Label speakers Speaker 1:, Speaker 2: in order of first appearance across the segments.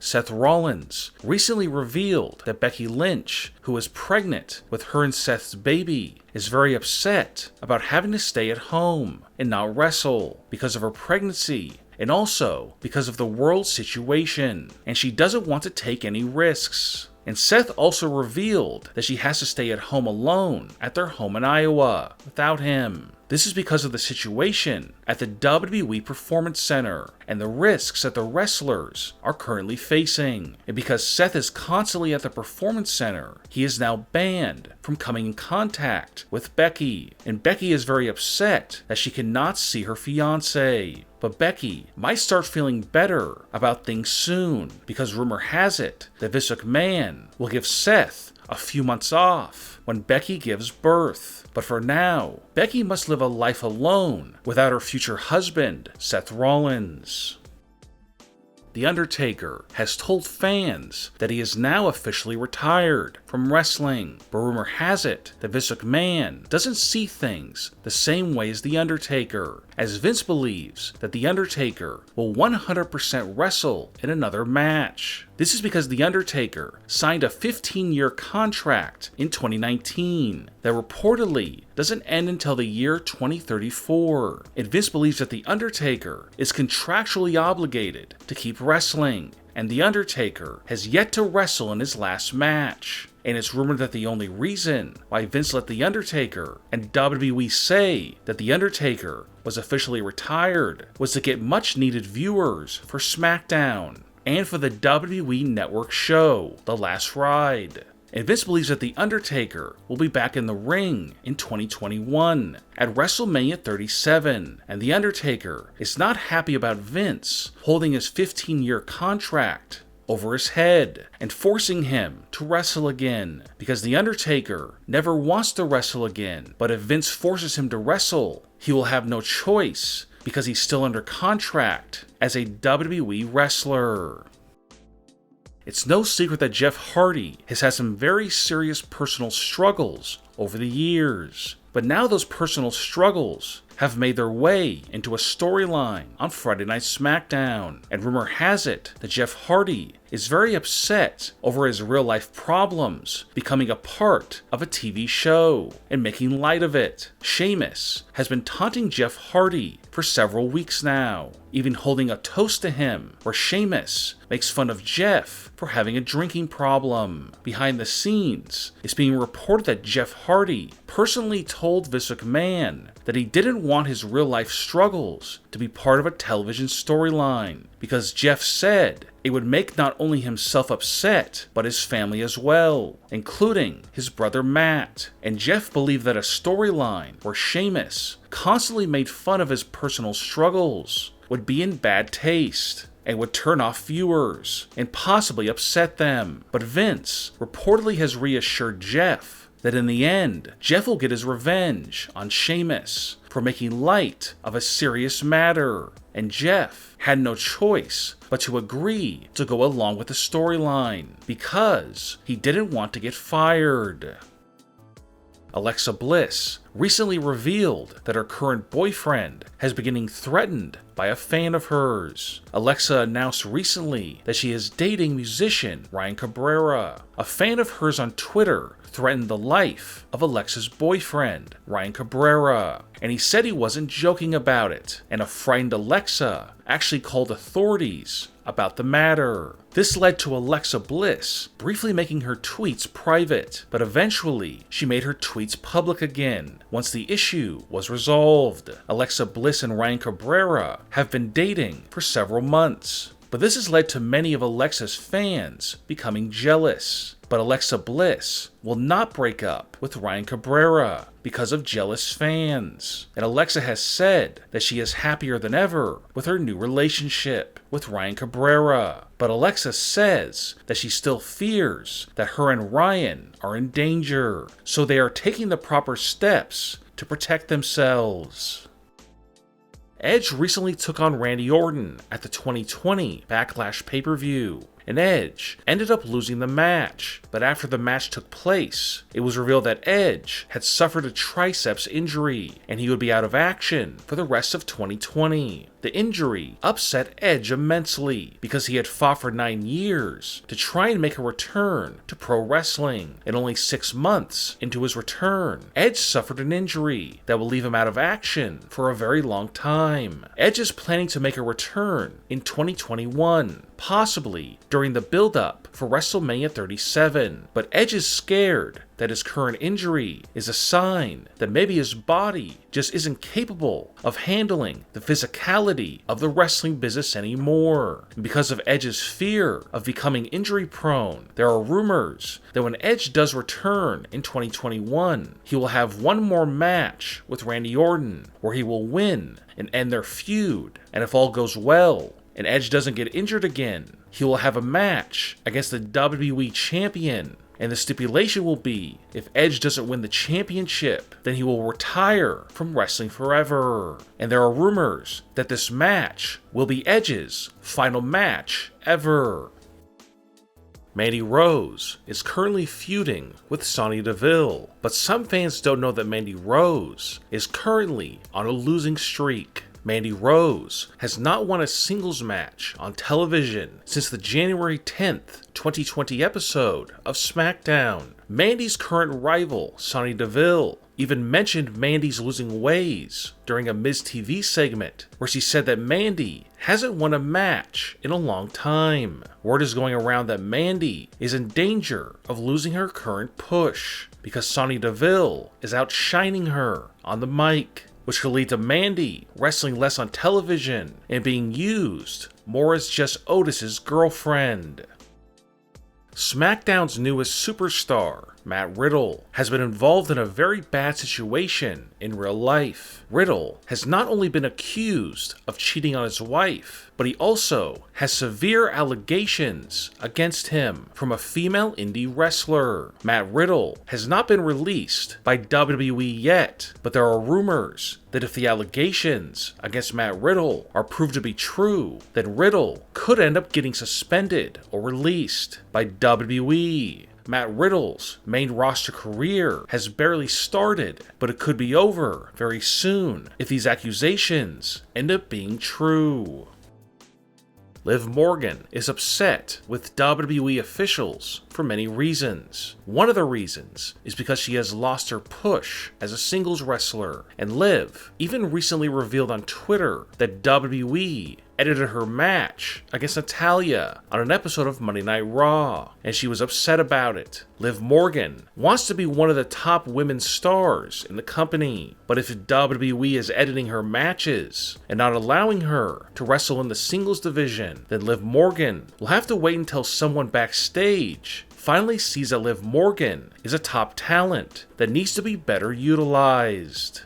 Speaker 1: Seth Rollins, recently revealed that Becky Lynch, who is pregnant with her and Seth's baby, is very upset about having to stay at home and not wrestle because of her pregnancy and also because of the world situation, and she doesn't want to take any risks. And Seth also revealed that she has to stay at home alone at their home in Iowa without him. This is because of the situation at the WWE Performance Center and the risks that the wrestlers are currently facing. And because Seth is constantly at the Performance Center, he is now banned from coming in contact with Becky. And Becky is very upset that she cannot see her fiancé. But Becky might start feeling better about things soon because rumor has it that Vince McMahon will give Seth a few months off when Becky gives birth. But for now, Becky must live a life alone without her future husband, Seth Rollins. The Undertaker has told fans that he is now officially retired from wrestling, but rumor has it that Vince McMahon doesn't see things the same way as The Undertaker, as Vince believes that The Undertaker will 100% wrestle in another match. This is because The Undertaker signed a 15-year contract in 2019 that reportedly doesn't end until the year 2034. And Vince believes that The Undertaker is contractually obligated to keep wrestling, and The Undertaker has yet to wrestle in his last match. And it's rumored that the only reason why Vince let The Undertaker and WWE say that The Undertaker was officially retired was to get much needed viewers for SmackDown and for the WWE Network show, The Last Ride. And Vince believes that The Undertaker will be back in the ring in 2021 at WrestleMania 37, and The Undertaker is not happy about Vince holding his 15-year contract over his head and forcing him to wrestle again, because The Undertaker never wants to wrestle again, but if Vince forces him to wrestle, he will have no choice because he's still under contract as a WWE wrestler. It's no secret that Jeff Hardy has had some very serious personal struggles over the years, but now those personal struggles have made their way into a storyline on Friday Night SmackDown, and rumor has it that Jeff Hardy is very upset over his real-life problems becoming a part of a TV show and making light of it. Sheamus has been taunting Jeff Hardy for several weeks now, even holding a toast to him where Sheamus makes fun of Jeff for having a drinking problem. Behind the scenes, it's being reported that Jeff Hardy personally told Vince McMahon that he didn't want his real-life struggles to be part of a television storyline, because Jeff said it would make not only himself upset, but his family as well, including his brother Matt. And Jeff believed that a storyline where Sheamus constantly made fun of his personal struggles would be in bad taste and would turn off viewers and possibly upset them. But Vince reportedly has reassured Jeff that in the end, Jeff will get his revenge on Sheamus for making light of a serious matter, and Jeff had no choice but to agree to go along with the storyline because he didn't want to get fired. Alexa Bliss recently revealed that her current boyfriend has been getting threatened by a fan of hers. Alexa announced recently that she is dating musician Ryan Cabrera. A fan of hers on Twitter threatened the life of Alexa's boyfriend, Ryan Cabrera, and he said he wasn't joking about it, and a frightened Alexa actually called authorities about the matter. This led to Alexa Bliss briefly making her tweets private, but eventually she made her tweets public again once the issue was resolved. Alexa Bliss and Ryan Cabrera have been dating for several months, but this has led to many of Alexa's fans becoming jealous. But Alexa Bliss will not break up with Ryan Cabrera because of jealous fans. And Alexa has said that she is happier than ever with her new relationship with Ryan Cabrera. But Alexa says that she still fears that her and Ryan are in danger, so they are taking the proper steps to protect themselves. Edge recently took on Randy Orton at the 2020 Backlash pay-per-view, and Edge ended up losing the match, but after the match took place, it was revealed that Edge had suffered a triceps injury, and he would be out of action for the rest of 2020. The injury upset Edge immensely because he had fought for 9 years to try and make a return to pro wrestling, and only 6 months into his return, Edge suffered an injury that will leave him out of action for a very long time. Edge is planning to make a return in 2021, possibly during the build-up for WrestleMania 37, but Edge is scared that his current injury is a sign that maybe his body just isn't capable of handling the physicality of the wrestling business anymore. And because of Edge's fear of becoming injury prone, there are rumors that when Edge does return in 2021, he will have one more match with Randy Orton where he will win and end their feud, and if all goes well and Edge doesn't get injured again, he will have a match against the WWE Champion. And the stipulation will be, if Edge doesn't win the championship, then he will retire from wrestling forever. And there are rumors that this match will be Edge's final match ever. Mandy Rose is currently feuding with Sonya Deville, but some fans don't know that Mandy Rose is currently on a losing streak. Mandy Rose has not won a singles match on television since the January 10th, 2020 episode of SmackDown. Mandy's current rival, Sonya Deville, even mentioned Mandy's losing ways during a Miz TV segment where she said that Mandy hasn't won a match in a long time. Word is going around that Mandy is in danger of losing her current push because Sonya Deville is outshining her on the mic, which could lead to Mandy wrestling less on television and being used more as just Otis's girlfriend. SmackDown's newest superstar, Matt Riddle, has been involved in a very bad situation in real life. Riddle has not only been accused of cheating on his wife, but he also has severe allegations against him from a female indie wrestler. Matt Riddle has not been released by WWE yet, but there are rumors that if the allegations against Matt Riddle are proved to be true, then Riddle could end up getting suspended or released by WWE. Matt Riddle's main roster career has barely started, but it could be over very soon if these accusations end up being true. Liv Morgan is upset with WWE officials for many reasons. One of the reasons is because she has lost her push as a singles wrestler, and Liv even recently revealed on Twitter that WWE edited her match against Natalya on an episode of Monday Night Raw, and she was upset about it. Liv Morgan wants to be one of the top women's stars in the company, but if WWE is editing her matches and not allowing her to wrestle in the singles division, then Liv Morgan will have to wait until someone backstage finally sees that Liv Morgan is a top talent that needs to be better utilized.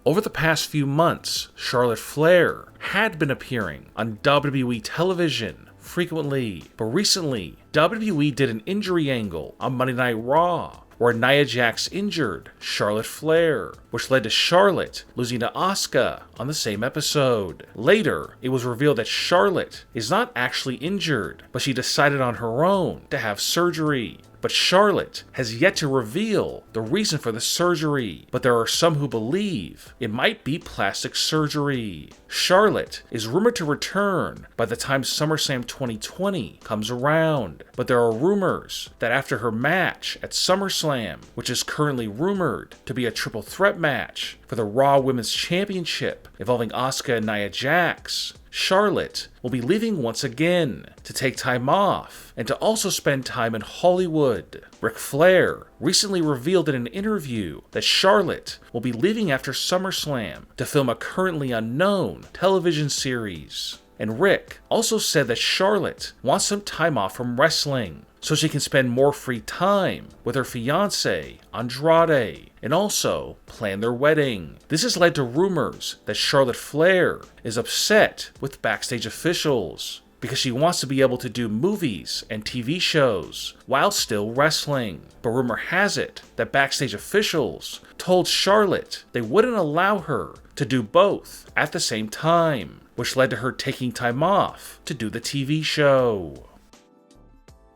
Speaker 1: Over the past few months, Charlotte Flair had been appearing on WWE television frequently, but recently, WWE did an injury angle on Monday Night Raw, where Nia Jax injured Charlotte Flair, which led to Charlotte losing to Asuka on the same episode. Later, it was revealed that Charlotte is not actually injured, but she decided on her own to have surgery. But Charlotte has yet to reveal the reason for the surgery, but there are some who believe it might be plastic surgery. Charlotte is rumored to return by the time SummerSlam 2020 comes around, but there are rumors that after her match at SummerSlam, which is currently rumored to be a triple threat match for the Raw Women's Championship involving Asuka and Nia Jax, Charlotte will be leaving once again to take time off and to also spend time in Hollywood. Ric Flair recently revealed in an interview that Charlotte will be leaving after SummerSlam to film a currently unknown television series. And Rick also said that Charlotte wants some time off from wrestling so she can spend more free time with her fiancé, Andrade, and also plan their wedding. This has led to rumors that Charlotte Flair is upset with backstage officials because she wants to be able to do movies and TV shows while still wrestling. But rumor has it that backstage officials told Charlotte they wouldn't allow her to do both at the same time, which led to her taking time off to do the TV show.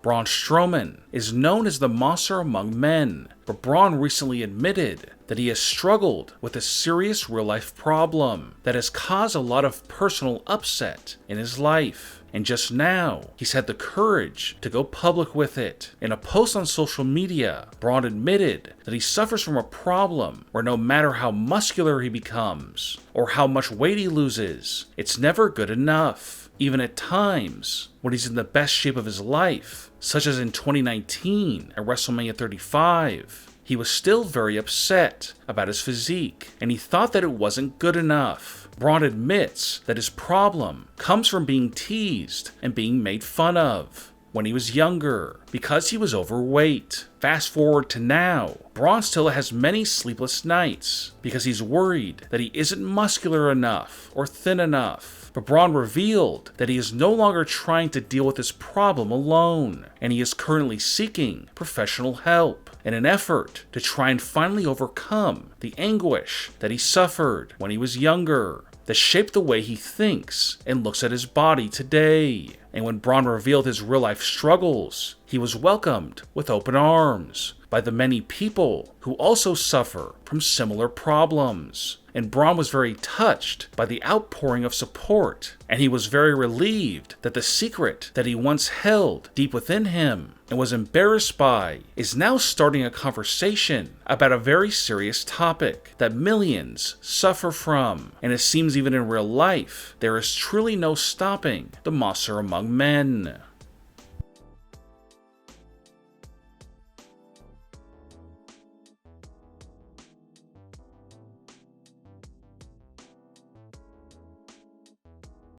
Speaker 1: Braun Strowman is known as the monster among men, but Braun recently admitted that he has struggled with a serious real-life problem that has caused a lot of personal upset in his life. And just now, he's had the courage to go public with it. In a post on social media, Braun admitted that he suffers from a problem where no matter how muscular he becomes or how much weight he loses, it's never good enough. Even at times, when he's in the best shape of his life, such as in 2019 at WrestleMania 35, he was still very upset about his physique, and he thought that it wasn't good enough. Braun admits that his problem comes from being teased and being made fun of when he was younger because he was overweight. Fast forward to now, Braun still has many sleepless nights because he's worried that he isn't muscular enough or thin enough. But Braun revealed that he is no longer trying to deal with this problem alone, and he is currently seeking professional help in an effort to try and finally overcome the anguish that he suffered when he was younger, that shaped the way he thinks and looks at his body today. And when Braun revealed his real-life struggles, he was welcomed with open arms by the many people who also suffer from similar problems. And Braun was very touched by the outpouring of support, and he was very relieved that the secret that he once held deep within him and was embarrassed by is now starting a conversation about a very serious topic that millions suffer from. And it seems even in real life, there is truly no stopping the monster among men.